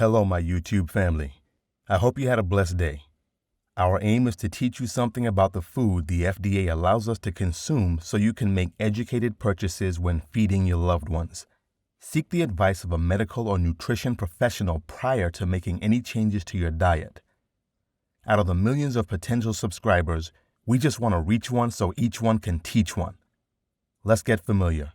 Hello, my YouTube family. I hope you had a blessed day. Our aim is to teach you something about the food the FDA allows us to consume so you can make educated purchases when feeding your loved ones. Seek the advice of a medical or nutrition professional prior to making any changes to your diet. Out of the millions of potential subscribers, we just want to reach one so each one can teach one. Let's get familiar.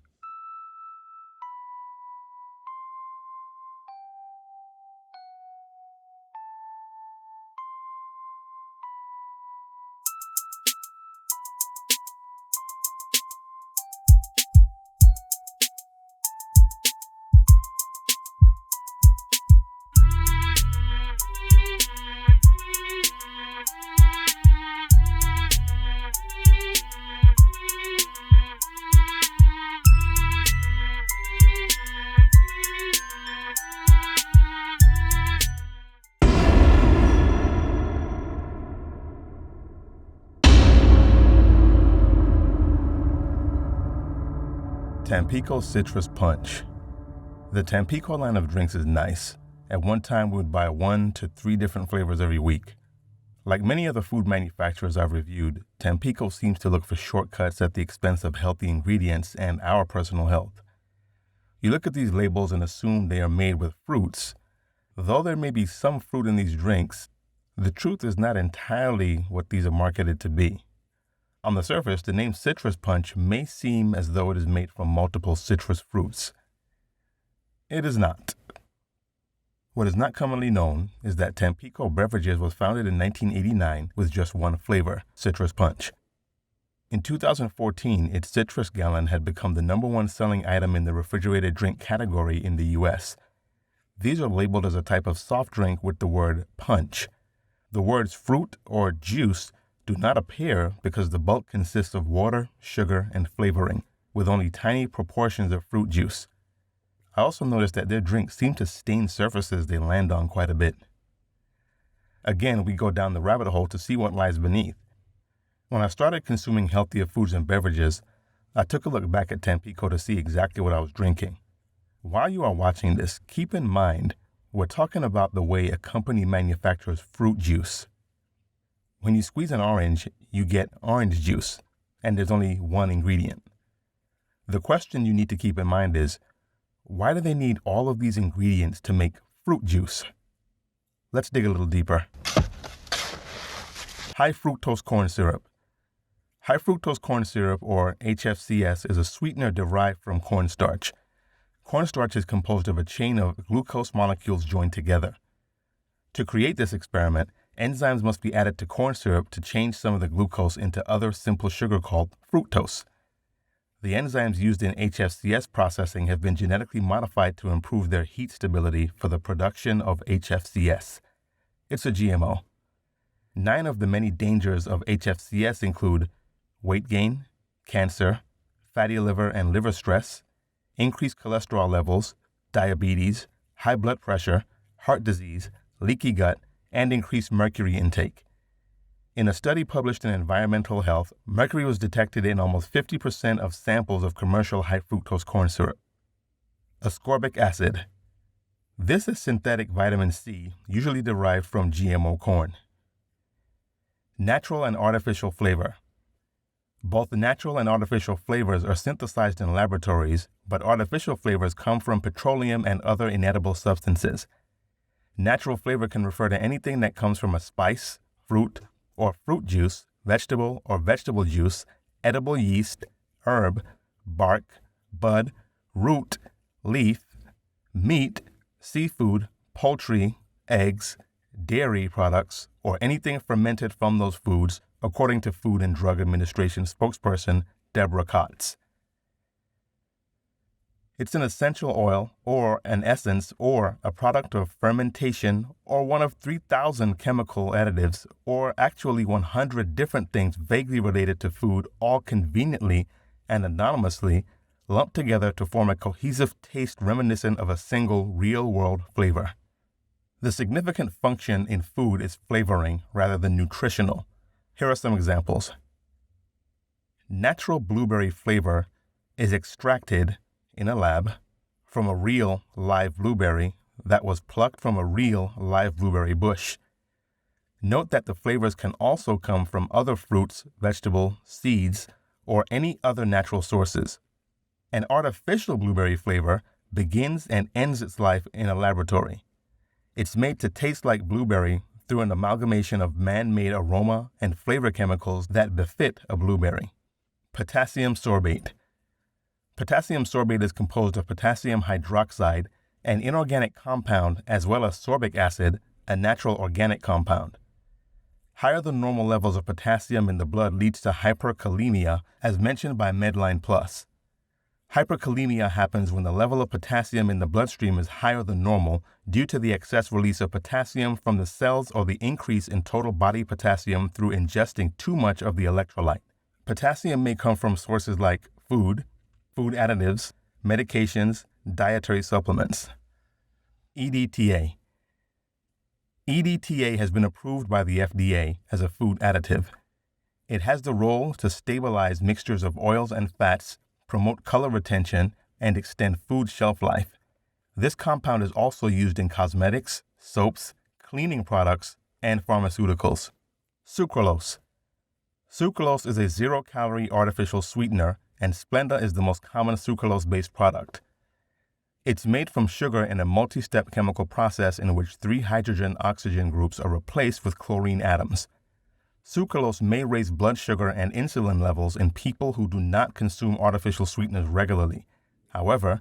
Tampico Citrus Punch. The Tampico line of drinks is nice. At one time, we would buy 1 to 3 different flavors every week. Like many other food manufacturers I've reviewed, Tampico seems to look for shortcuts at the expense of healthy ingredients and our personal health. You look at these labels and assume they are made with fruits. Though there may be some fruit in these drinks, the truth is not entirely what these are marketed to be. On the surface, the name Citrus Punch may seem as though it is made from multiple citrus fruits. It is not. What is not commonly known is that Tampico Beverages was founded in 1989 with just one flavor, Citrus Punch. In 2014, its citrus gallon had become the #1 selling item in the refrigerated drink category in the U.S. These are labeled as a type of soft drink with the word punch. The words fruit or juice do not appear because the bulk consists of water, sugar, and flavoring, with only tiny proportions of fruit juice. I also noticed that their drinks seem to stain surfaces they land on quite a bit. Again, we go down the rabbit hole to see what lies beneath. When I started consuming healthier foods and beverages, I took a look back at Tampico to see exactly what I was drinking. While you are watching this, keep in mind, we're talking about the way a company manufactures fruit juice. When you squeeze an orange, you get orange juice, and there's only one ingredient. The question you need to keep in mind is, why do they need all of these ingredients to make fruit juice? Let's dig a little deeper. High fructose corn syrup. High fructose corn syrup, or HFCS, is a sweetener derived from cornstarch. Cornstarch is composed of a chain of glucose molecules joined together. To create this experiment, enzymes must be added to corn syrup to change some of the glucose into other simple sugar called fructose. The enzymes used in HFCS processing have been genetically modified to improve their heat stability for the production of HFCS. It's a GMO. 9 of the many dangers of HFCS include weight gain, cancer, fatty liver and liver stress, increased cholesterol levels, diabetes, high blood pressure, heart disease, leaky gut, and increased mercury intake. In a study published in Environmental Health, mercury was detected in almost 50% of samples of commercial high fructose corn syrup. Ascorbic acid. This is synthetic vitamin C, usually derived from GMO corn. Natural and artificial flavor. Both natural and artificial flavors are synthesized in laboratories, but artificial flavors come from petroleum and other inedible substances. Natural flavor can refer to anything that comes from a spice, fruit, or fruit juice, vegetable or vegetable juice, edible yeast, herb, bark, bud, root, leaf, meat, seafood, poultry, eggs, dairy products, or anything fermented from those foods, according to Food and Drug Administration spokesperson Deborah Kotz. It's an essential oil, or an essence, or a product of fermentation, or one of 3,000 chemical additives, or actually 100 different things vaguely related to food, all conveniently and anonymously lumped together to form a cohesive taste reminiscent of a single real-world flavor. The significant function in food is flavoring rather than nutritional. Here are some examples. Natural blueberry flavor is extracted in a lab from a real live blueberry, that was plucked from a real live blueberry bush. Note that the flavors can also come from other fruits, vegetables, seeds, or any other natural sources. An artificial blueberry flavor begins and ends its life in a laboratory. It's made to taste like blueberry through an amalgamation of man-made aroma and flavor chemicals that befit a blueberry. Potassium sorbate. Potassium sorbate is composed of potassium hydroxide, an inorganic compound, as well as sorbic acid, a natural organic compound. Higher than normal levels of potassium in the blood leads to hyperkalemia, as mentioned by Medline Plus. Hyperkalemia happens when the level of potassium in the bloodstream is higher than normal due to the excess release of potassium from the cells or the increase in total body potassium through ingesting too much of the electrolyte. Potassium may come from sources like food additives, medications, dietary supplements. EDTA. EDTA has been approved by the FDA as a food additive. It has the role to stabilize mixtures of oils and fats, promote color retention, and extend food shelf life. This compound is also used in cosmetics, soaps, cleaning products, and pharmaceuticals. Sucralose. Sucralose is a zero-calorie artificial sweetener, and Splenda is the most common sucralose-based product. It's made from sugar in a multi-step chemical process in which 3 hydrogen-oxygen groups are replaced with chlorine atoms. Sucralose may raise blood sugar and insulin levels in people who do not consume artificial sweeteners regularly. However,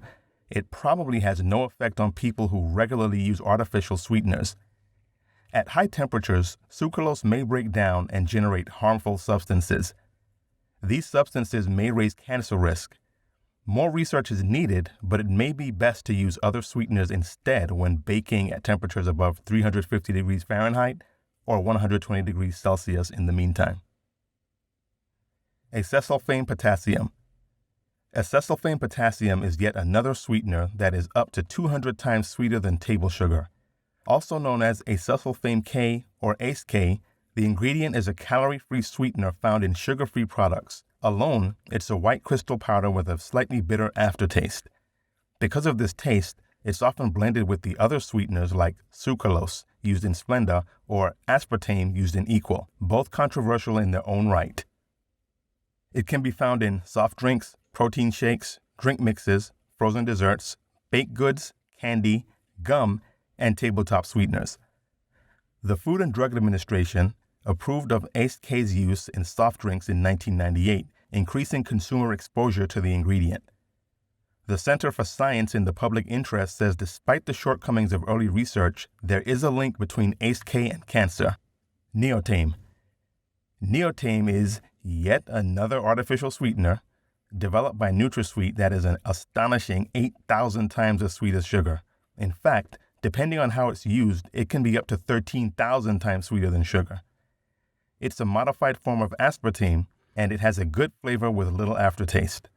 it probably has no effect on people who regularly use artificial sweeteners. At high temperatures, sucralose may break down and generate harmful substances. These substances may raise cancer risk. More research is needed, but it may be best to use other sweeteners instead when baking at temperatures above 350 degrees Fahrenheit or 120 degrees Celsius in the meantime. Acesulfame potassium. Acesulfame potassium is yet another sweetener that is up to 200 times sweeter than table sugar. Also known as acesulfame K or ACE-K, the ingredient is a calorie-free sweetener found in sugar-free products. Alone, it's a white crystal powder with a slightly bitter aftertaste. Because of this taste, it's often blended with the other sweeteners like sucralose, used in Splenda, or aspartame, used in Equal, both controversial in their own right. It can be found in soft drinks, protein shakes, drink mixes, frozen desserts, baked goods, candy, gum, and tabletop sweeteners. The Food and Drug Administration approved of ACE-K's use in soft drinks in 1998, increasing consumer exposure to the ingredient. The Center for Science in the Public Interest says despite the shortcomings of early research, there is a link between ACE-K and cancer. Neotame. Neotame is yet another artificial sweetener developed by NutraSweet that is an astonishing 8,000 times as sweet as sugar. In fact, depending on how it's used, it can be up to 13,000 times sweeter than sugar. It's a modified form of aspartame, and it has a good flavor with little aftertaste.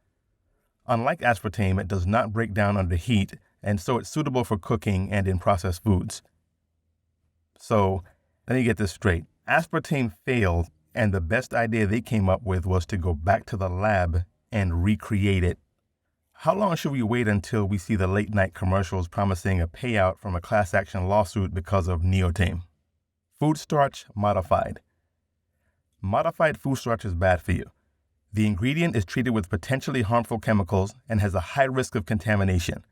Unlike aspartame, it does not break down under heat, and so it's suitable for cooking and in processed foods. So, let me get this straight. Aspartame failed, and the best idea they came up with was to go back to the lab and recreate it. How long should we wait until we see the late-night commercials promising a payout from a class action lawsuit because of Neotame? Food starch modified. Modified food starch is bad for you. The ingredient is treated with potentially harmful chemicals and has a high risk of contamination.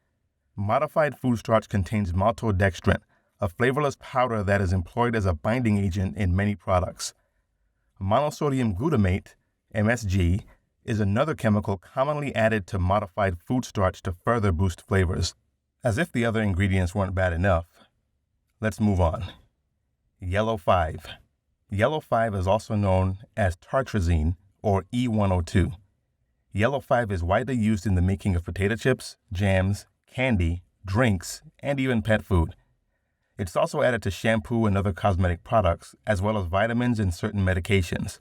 Modified food starch contains maltodextrin, a flavorless powder that is employed as a binding agent in many products. Monosodium glutamate, MSG, is another chemical commonly added to modified food starch to further boost flavors. As if the other ingredients weren't bad enough. Let's move on. Yellow 5. Yellow 5 is also known as tartrazine or E102. Yellow 5 is widely used in the making of potato chips, jams, candy, drinks, and even pet food. It's also added to shampoo and other cosmetic products, as well as vitamins and certain medications.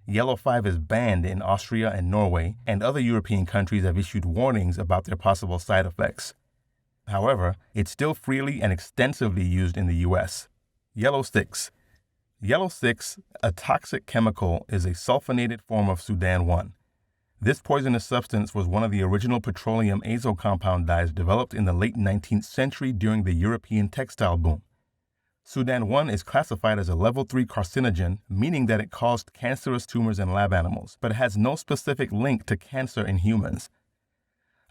Yellow 5 is banned in Austria and Norway, and other European countries have issued warnings about their possible side effects. However, it's still freely and extensively used in the U.S. Yellow 6. Yellow 6, a toxic chemical, is a sulfonated form of Sudan 1. This poisonous substance was one of the original petroleum azo compound dyes developed in the late 19th century during the European textile boom. Sudan 1 is classified as a level 3 carcinogen, meaning that it caused cancerous tumors in lab animals, but has no specific link to cancer in humans.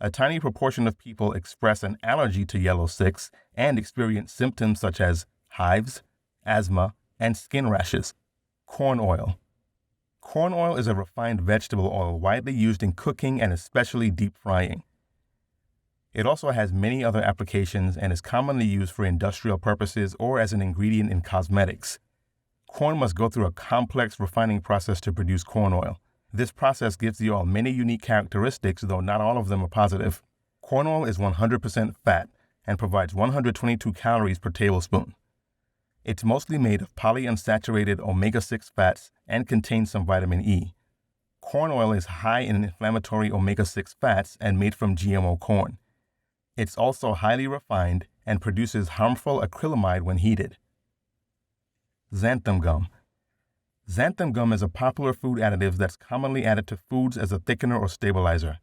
A tiny proportion of people express an allergy to yellow 6 and experience symptoms such as hives, asthma, and skin rashes. Corn oil. Corn oil is a refined vegetable oil widely used in cooking and especially deep frying. It also has many other applications and is commonly used for industrial purposes or as an ingredient in cosmetics. Corn must go through a complex refining process to produce corn oil. This process gives the oil many unique characteristics, though not all of them are positive. Corn oil is 100% fat and provides 122 calories per tablespoon. It's mostly made of polyunsaturated omega-6 fats and contains some vitamin E. Corn oil is high in inflammatory omega-6 fats and made from GMO corn. It's also highly refined and produces harmful acrylamide when heated. Xanthan gum. Xanthan gum is a popular food additive that's commonly added to foods as a thickener or stabilizer.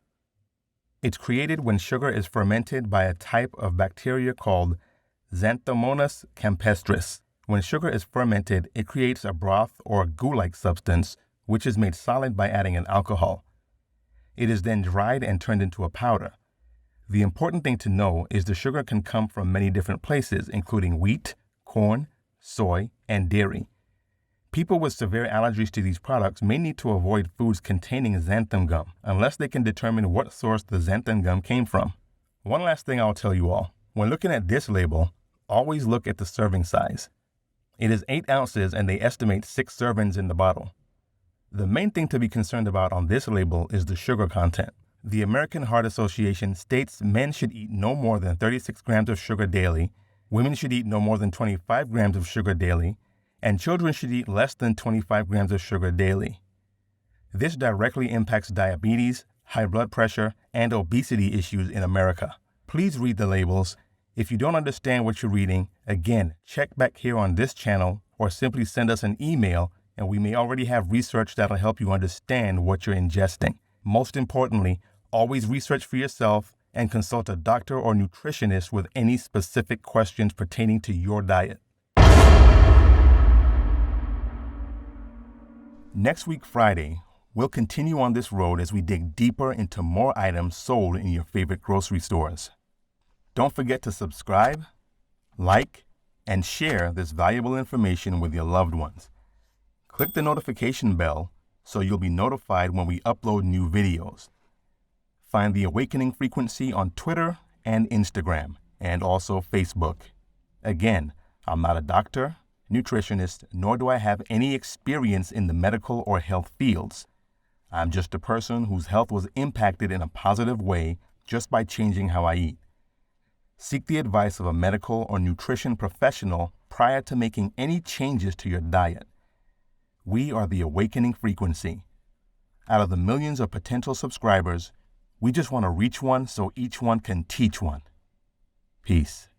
It's created when sugar is fermented by a type of bacteria called Xanthomonas campestris. When sugar is fermented, it creates a broth or a goo-like substance, which is made solid by adding an alcohol. It is then dried and turned into a powder. The important thing to know is the sugar can come from many different places, including wheat, corn, soy, and dairy. People with severe allergies to these products may need to avoid foods containing xanthan gum unless they can determine what source the xanthan gum came from. One last thing I'll tell you all. When looking at this label, always look at the serving size. It is 8 ounces and they estimate 6 servings in the bottle. The main thing to be concerned about on this label is the sugar content. The American Heart Association states men should eat no more than 36 grams of sugar daily, women should eat no more than 25 grams of sugar daily, and children should eat less than 25 grams of sugar daily. This directly impacts diabetes, high blood pressure, and obesity issues in America. Please read the labels. If you don't understand what you're reading, again, check back here on this channel or simply send us an email and we may already have research that'll help you understand what you're ingesting. Most importantly, always research for yourself and consult a doctor or nutritionist with any specific questions pertaining to your diet. Next week, Friday, we'll continue on this road as we dig deeper into more items sold in your favorite grocery stores. Don't forget to subscribe, like, and share this valuable information with your loved ones. Click the notification bell so you'll be notified when we upload new videos. Find The Awakening Frequency on Twitter and Instagram, and also Facebook. Again, I'm not a doctor, nutritionist, nor do I have any experience in the medical or health fields. I'm just a person whose health was impacted in a positive way just by changing how I eat. Seek the advice of a medical or nutrition professional prior to making any changes to your diet. We are The Awakening Frequency. Out of the millions of potential subscribers, we just want to reach one so each one can teach one. Peace.